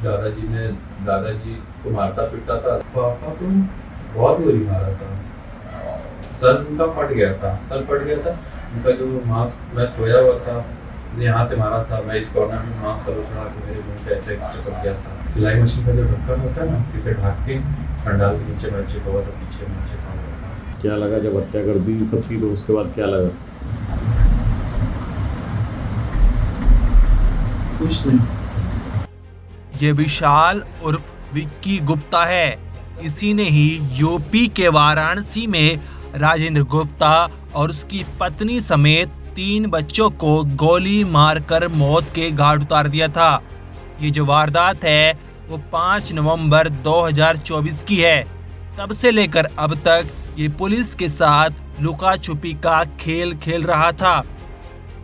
दादाजी को मारता पीटता था। पापा को बहुत गोली मारा था। सर उनका फट गया था, सर फट गया था। उनका जो मास्क, मैं सोया हुआ था, मुझे यहाँ से मारा था। मैं इस कॉर्नर में मास्क का दूसरा के मेरे मुंह पे ऐसे चिपक गया था। सिलाई मशीन का जो ढक्कन होता है ना, उसी से ढक के पंडाल के नीचे मैं चिपका हुआ था, पीछे मैं चिपका हुआ था। क्या लगा जब हत्या कर दी सबकी, तो उसके बाद क्या लगा? कुछ नहीं। ये विशाल उर्फ विक्की गुप्ता है। इसी ने ही यूपी के वाराणसी में राजेंद्र गुप्ता और उसकी पत्नी समेत 3 बच्चों को गोली मारकर मौत के घाट उतार दिया था। ये जो वारदात है वो 5 नवंबर 2024 की है। तब से लेकर अब तक ये पुलिस के साथ लुका छुपी का खेल खेल रहा था,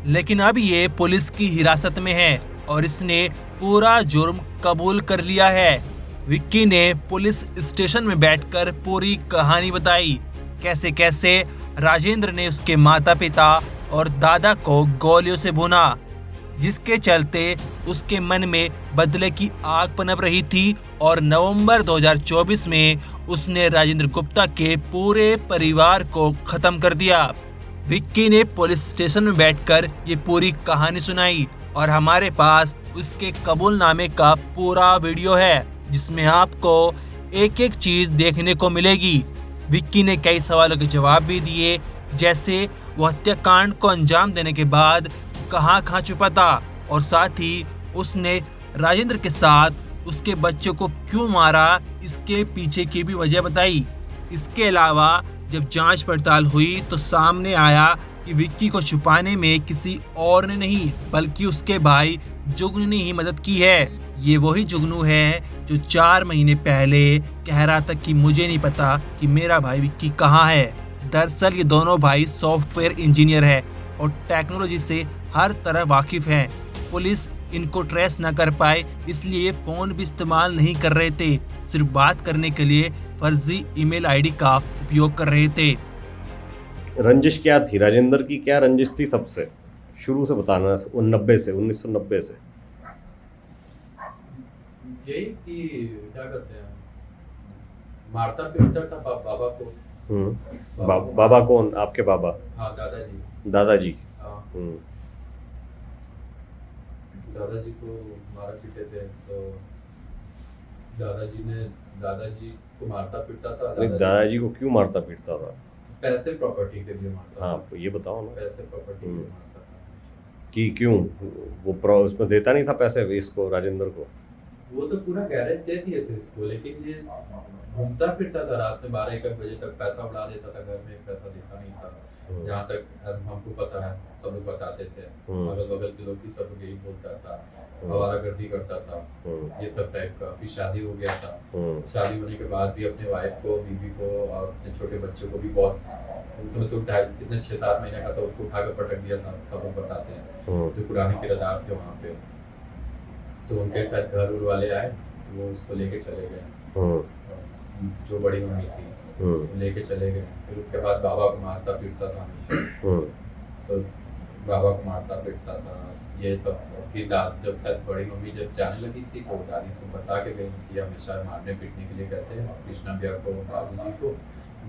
लेकिन अब ये पुलिस की हिरासत में है और इसने पूरा जुर्म कबूल कर लिया है। विक्की ने पुलिस स्टेशन में बैठकर पूरी कहानी बताई, कैसे कैसे राजेंद्र ने उसके माता पिता और दादा को गोलियों से भुना, जिसके चलते उसके मन में बदले की आग पनप रही थी और नवंबर 2024 में उसने राजेंद्र गुप्ता के पूरे परिवार को खत्म कर दिया। विक्की ने पुलिस स्टेशन में बैठकर ये पूरी कहानी सुनाई और हमारे पास उसके कबूलनामे का पूरा वीडियो है, जिसमें आपको एक एक चीज देखने को मिलेगी। विक्की ने कई सवालों के जवाब भी दिए, जैसे वो हत्याकांड को अंजाम देने के बाद कहाँ छुपा था और साथ ही उसने राजेंद्र के साथ उसके बच्चों को क्यों मारा, इसके पीछे की भी वजह बताई। इसके अलावा जब जांच पड़ताल हुई तो सामने आया कि विक्की को छुपाने में किसी और ने नहीं बल्कि उसके भाई जुगनू ने ही मदद की है। ये वही जुगनू है जो 4 महीने पहले कह रहा था कि मुझे नहीं पता कि मेरा भाई विक्की कहाँ है। दरअसल ये दोनों भाई सॉफ्टवेयर इंजीनियर है और टेक्नोलॉजी से हर तरह वाकिफ हैं। पुलिस इनको ट्रेस न कर पाए इसलिए फ़ोन भी इस्तेमाल नहीं कर रहे थे, सिर्फ बात करने के लिए फर्जी ईमेल आईडी का उपयोग कर रहे थे। रंजिश क्या थी राजेंद्र की, क्या रंजिश थी सबसे? शुरू से बताना, 1990 से। यही कि क्या करते हैं, मारता पीटता था बाबा को। बाबा कौन? आपके बाबा? हाँ, दादाजी। दादाजी। हाँ, हम्म। दादाजी को मारा पीटे थे। तो दादाजी को मारता पीटता था। दादाजी को क्यों मारता पीटता था? पैसे प्रॉपर्टी के लिए मारता था। हाँ, तो ये बताओ ना। पैसे प्रॉपर्टी के लिए मारता था कि क्यों वो उसमें देता नहीं था पैसे इसको, राजेंद्र को? वो तो पूरा गैरेज दे दिए थे इसको, लेकिन ये घूमता फिरता था रात में 12-1 बजे तक, पैसा उड़ा देता था, घर में पैसा देता नहीं था। जहाँ तक हमको पता है, सब लोग बताते थे, अगल बगल के लोग भी सब लोग यही बोलता था, आवारागर्दी करता था, ये सब टाइप का। फिर शादी हो गया था। शादी होने के बाद भी अपने वाइफ को, बीवी को और अपने छोटे बच्चों को भी बहुत, उसमें तो कितने 6-7 महीने का था, उसको उठाकर पटक दिया था, सब लोग बताते हैं। जो पुराने किरदार थे वहाँ पे, तो उनके साथ घर वाले आए, वो उसको लेके चले गए, जो बड़ी मम्मी थी लेके चले गए। फिर उसके बाद बाबा को मारता पीटता था हमेशा। तो बाबा को मारता पीटता था ये सब। फिर जब तक बड़ी मम्मी जब जाने लगी थी तो दादी से बता के गई कि हमेशा मारने पीटने के लिए कहते हैं कृष्णा भैया को, बाबू जी को,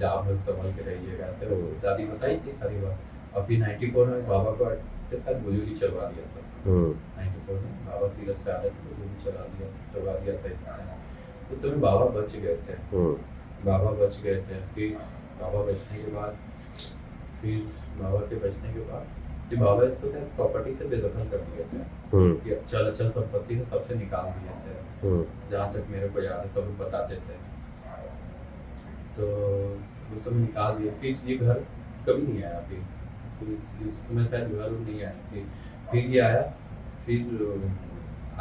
आप लोग संभल के रहिएगा। तो दादी बताई थी सारी बात। और फिर 94 में बाबा को के साथ गोली चलवा दिया था। 94 में बाबा तीरथ से आ रहे थे, गोली चलवा दिया था। उस समय बाबा बच गए थे। फिर बाबा बचने के बाद फिर बाबा इसको शायद प्रॉपर्टी से बेदखल कर दिए थे कि अचल संपत्ति से सबसे निकाल दिए थे। जहाँ तक मेरे को याद है, सब लोग बताते थे। तो वो सब निकाल दिए। फिर ये घर कभी नहीं आया। फिर इस समय शायद घर नहीं आया। फिर ये आया। फिर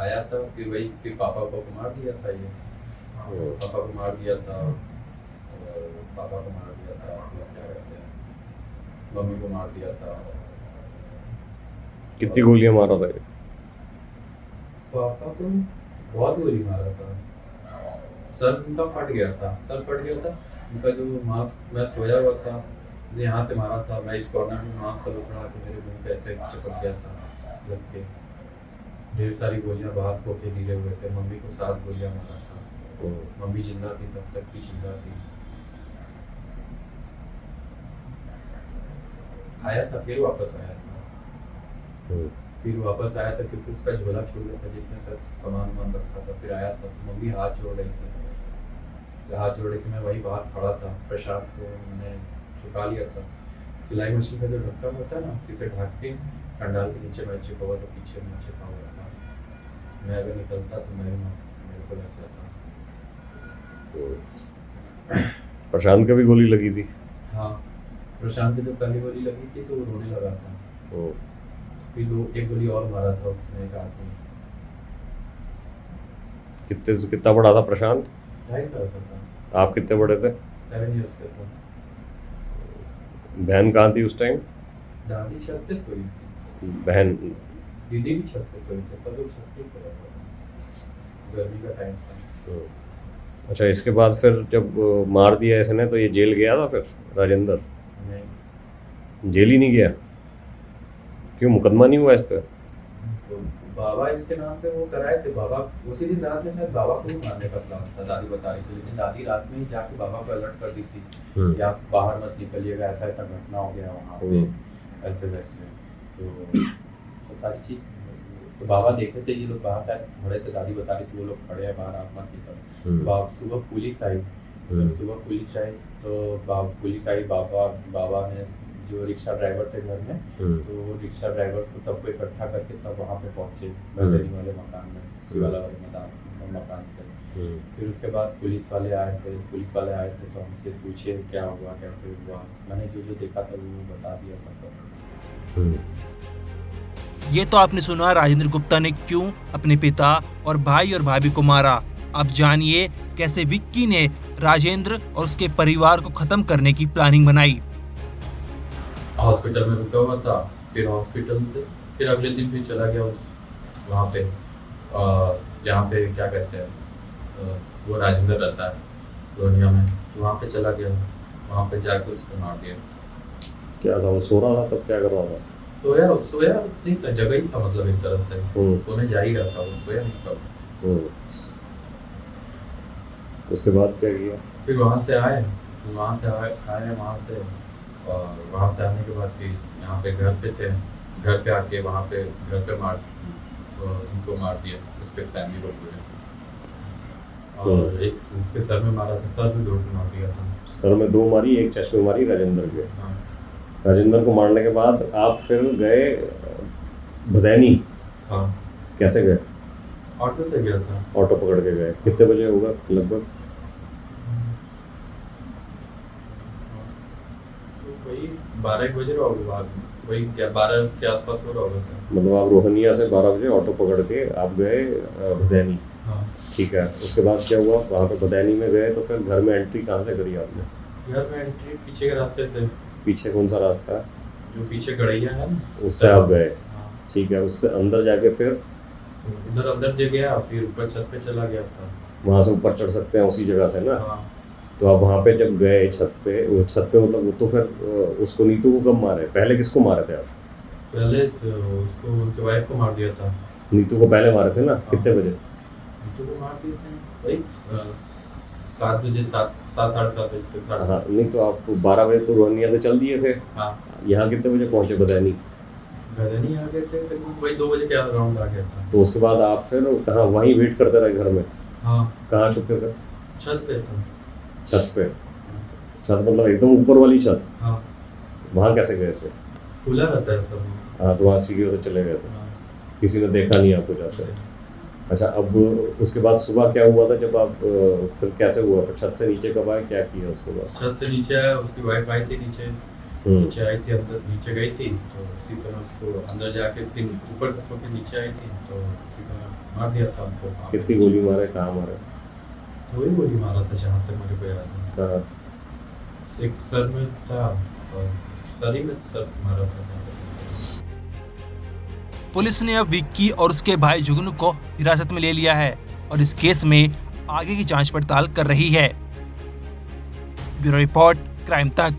आया था। फिर वही फिर पापा को मार दिया था। ये पापा को मार दिया था। फिर क्या कहते हैं, मम्मी को मार दिया था। कितनी गोलियां मारा था? पापा को बहुत गोली मारा था। सर उनका फट गया था। उनका जो मास्क, मैं सोया हुआ था, मुझे यहाँ से मारा था। मैं इस कॉर्नर में मास्क का दूसरा के मेरे मुंह पे ऐसे चिपक गया था लग के। ढेर सारी गोलियां बाहर खो के गिरे हुए थे। मम्मी को 7 गोलियां मारा था। मम्मी जिंदा थी तब तक भी जिंदा थी। आया था फिर वापस आया था। फिर वापस आया था क्योंकि उसका झोला छूट गया था जिसमें सब सामान वामान रखा था। फिर आया था तो मम्मी हाथ जोड़ रही थी। हाथ जोड़ रही थी, मैं वहीं बाहर खड़ा था। प्रशांत को मैंने छुपा लिया था। सिलाई मशीन का जो ढक्कन होता है ना, उसी से ढक के कंडाल के नीचे मैं छुपा हुआ था। पीछे मैं छुपा हुआ था। मैं अगर निकलता तो मेरे को लग जाता। प्रशांत का भी गोली लगी थी? हाँ, प्रशांत को जब पहली गोली लगी थी तो वो रोने लगा था। फिर एक गोली और मारा था उसने, एक आदमी। कितना बड़ा था प्रशांत? 2.5 साल का था। आप कितने बड़े थे? 7 इयर्स का था। बहन कहाँ थी उस टाइम? दादी छत पे सोई थी। बहन? दीदी भी छत पे सोई थी। सब लोग छत पे सो रहे थे। गर्मी का टाइम था। अच्छा, इसके बाद फिर जब मार दिया इसने तो ये जेल गया था फिर राजेंद्र? नहीं, जेल ही नहीं गया? क्यों, मुकदमा नहीं हुआ इस पे? तो बाबा इसके नाम पे वो कराए थे। बाबा उसी दिन रात में शायद बाबा को भी मारने का प्लान था, दादी बता रही थी। लेकिन दादी रात में ही जाके बाबा को अलर्ट कर दी थी कि आप बाहर मत निकलिएगा, ऐसा ऐसा घटना हो गया वहाँ पे, ऐसे वैसे। तो सारी चीज तो बाबा देखे थे, ये लोग बाहर शायद खड़े थे। दादी बता रही थी वो लोग खड़े हैं बाहर, आप मत निकलो। सुबह पुलिस आई। तो पुलिस आई। बाबा ने जो रिक्शा ड्राइवर थे घर में, तो रिक्शा ड्राइवर से सबको इकट्ठा करके तब वहाँ पे पहुँचे बदली वाले मकान में, शिवाला वाले मकान से। फिर उसके बाद पुलिस वाले आए थे तो हमसे पूछे क्या हुआ, कैसे हुआ। मैंने जो देखा था वो बता दिया था सब। ये तो आपने सुना राजेंद्र गुप्ता ने क्यों अपने पिता और भाई और भाभी को मारा। अब जानिए कैसे विक्की ने राजेंद्र और उसके परिवार को खत्म करने की प्लानिंग बनाई। हॉस्पिटल में रुका हुआ था। फिर हॉस्पिटल से फिर अगले दिन फिर चला गया वहाँ पे, जहाँ पे क्या कहते हैं वो राजेंद्र रहता है रोनिया में, तो वहाँ पे चला गया। वहाँ पे जाके उसको मार दिया। क्या था वो, सो रहा था तब? क्या कर रहा था? सोया नहीं था, जगह ही था, मतलब एक तरफ से सोने जा ही रहा था, वो सोया नहीं था। उसके बाद क्या किया? फिर वहाँ से आए और वहाँ से आने के बाद फिर यहाँ पे घर पे आके वहाँ पे घर पे इनको मार दिया, उसके फैमिली को पूरे। और एक इसके सर में मारा था, सर में 2 मार दिया था। सर में 2 मारी, एक चश्मे मारी राजेंद्र के। हाँ। राजेंद्र को मारने के बाद आप फिर गए भदैनी? हाँ। कैसे गए? ऑटो से गया था। ऑटो पकड़ के गए। कितने बजे होगा लगभग? वही 12 बजे होगा, वही 12 के आसपास हो रहा होगा। मतलब आप रोहनिया से 12 बजे ऑटो पकड़ के आप गए भदैनी? हाँ। ठीक है, उसके बाद क्या हुआ? वहाँ पे भदैनी में गए तो फिर घर में एंट्री कहाँ से करी आपने? घर में एंट्री पीछे के रास्ते से। पीछे कौन सा रास्ता है? जो पीछे गड़ैया है ना, उससे आप गए? हाँ। ठीक है, उससे अंदर जाके फिर उधर अंदर जो गया, फिर ऊपर छत पे चला गया था। वहाँ से ऊपर चढ़ सकते हैं उसी जगह से ना? हाँ। तो आप वहाँ पे जब गए छत पे मतलब वो तो फिर उसको नीतू को कब मारे? पहले किसको मारे थे आप? पहले तो उसको उनके वाइफ को मार दिया था। नीतू को पहले मारे थे ना? हाँ। कितने बजे? नीतू को मार दिए थे वही 7 बजे, 7-7:30 बजे तक। हाँ, नहीं तो आप 12 बजे तो रोहनिया से चल दिए थे। हाँ। यहाँ कितने बजे पहुँचे भदैनी? भदैनी आ गए थे करीब वही 2 बजे के अराउंड आ गया था। तो उसके बाद आप फिर कहाँ वहीं वेट करते रहे घर में? हाँ। कहाँ छुपे थे? छत पे था। छत पे? छत मतलब एकदम ऊपर वाली छत? हाँ। वहाँ कैसे गए थे? खुला रहता है सब। हाँ, तो वहाँ सीढ़ियों से चले गए थे। हाँ। किसी ने देखा नहीं आपको जाते? अच्छा, अब उसके बाद सुबह क्या हुआ था जब आप फिर कैसे हुआ? फिर छत से नीचे कब आए, क्या किया उसके बाद? छत से नीचे आया, उसकी वाइफ आई थी नीचे आई थी, अंदर नीचे गई थी, तो उसी समय उसको अंदर जाके फिर ऊपर से सो के नीचे आई थी, तो उसी समय मार दिया था हमको। कितनी गोली मारे, कहाँ मारे? वही गोली मारा था जहाँ तक मेरे को याद है। कहाँ? एक सर में था और सर ही में सर मारा था। पुलिस ने अब विक्की और उसके भाई जुगनू को हिरासत में ले लिया है और इस केस में आगे की जांच पड़ताल कर रही है। ब्यूरो रिपोर्ट, क्राइम तक।